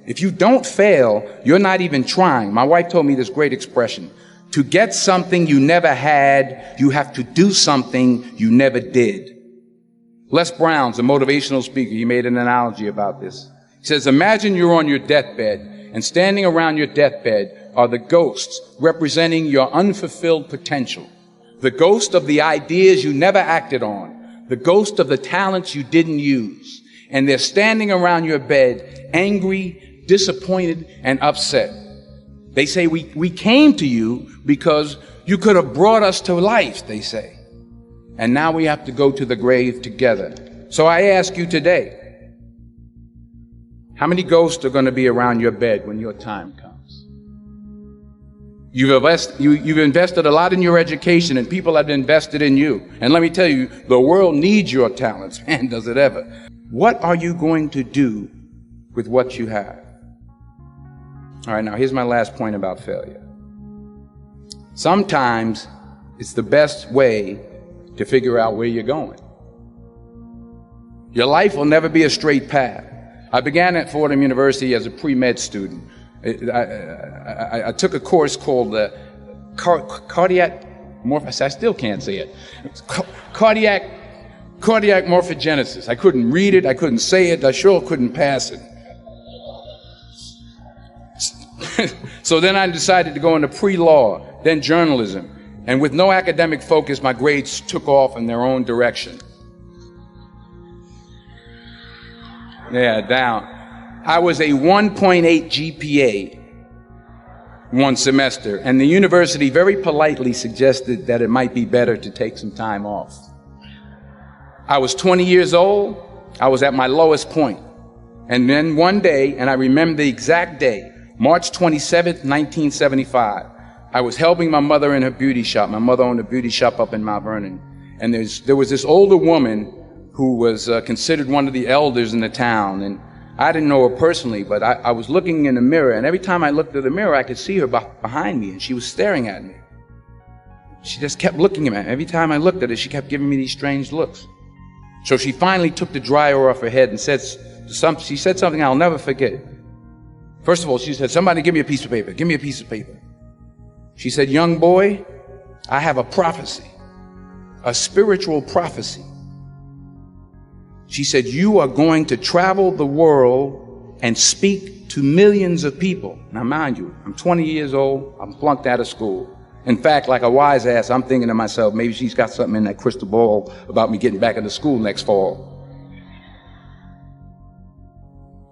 If you don't fail, you're not even trying. My wife told me this great expression. To get something you never had, you have to do something you never did. Les Brown's a motivational speaker. He made an analogy about this. He says, imagine you're on your deathbed, and standing around your deathbed are the ghosts representing your unfulfilled potential. The ghost of the ideas you never acted on. The ghost of the talents you didn't use. And they're standing around your bed, angry, disappointed, and upset. They say, we came to you because you could have brought us to life, they say. And now we have to go to the grave together. So I ask you today, how many ghosts are going to be around your bed when your time comes? You've invested a lot in your education, and people have invested in you. And let me tell you, the world needs your talents. Man, does it ever. What are you going to do with what you have? All right, now here's my last point about failure. Sometimes it's the best way to figure out where you're going. Your life will never be a straight path. I began at Fordham University as a pre-med student. I took a course called cardiac morphogenesis. I still can't say it. Cardiac morphogenesis. I couldn't read it. I couldn't say it. I sure couldn't pass it. So then I decided to go into pre-law, then journalism. And with no academic focus, my grades took off in their own direction. Yeah, down. I was a 1.8 GPA one semester, and the university very politely suggested that it might be better to take some time off. I was 20 years old. I was at my lowest point. And then one day, and I remember the exact day, March 27th, 1975, I was helping my mother in her beauty shop. My mother owned a beauty shop up in Mount Vernon. And there was this older woman who was considered one of the elders in the town. And I didn't know her personally, but I was looking in the mirror. And every time I looked at the mirror, I could see her behind me. And she was staring at me. She just kept looking at me. Every time I looked at her, she kept giving me these strange looks. So she finally took the dryer off her head and she said something I'll never forget. First of all, she said, somebody give me a piece of paper. Give me a piece of paper. She said, young boy, I have a prophecy, a spiritual prophecy. She said, you are going to travel the world and speak to millions of people. Now, mind you, I'm 20 years old. I'm flunked out of school. In fact, like a wise ass, I'm thinking to myself, maybe she's got something in that crystal ball about me getting back into school next fall.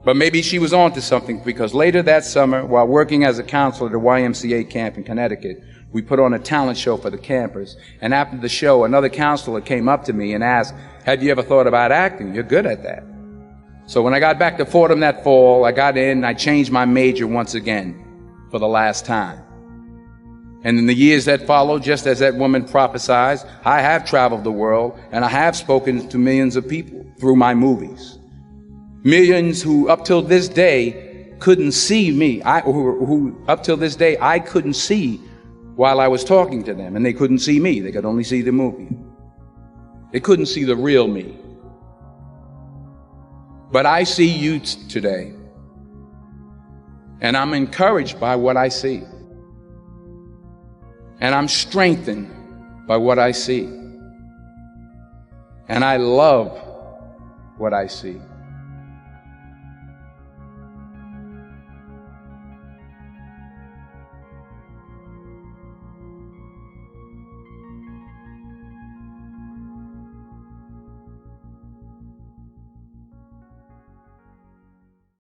But maybe she was on to something, because later that summer, while working as a counselor at a YMCA camp in Connecticut, we put on a talent show for the campers. And after the show, another counselor came up to me and asked, have you ever thought about acting? You're good at that. So when I got back to Fordham that fall, I got in and I changed my major once again for the last time. And in the years that followed, just as that woman prophesied, I have traveled the world and I have spoken to millions of people through my movies. Millions who up till this day couldn't see me, who up till this day I couldn't see while I was talking to them, and they couldn't see me. They could only see the movie. They couldn't see the real me. But I see you today, and I'm encouraged by what I see. And I'm strengthened by what I see. And I love what I see.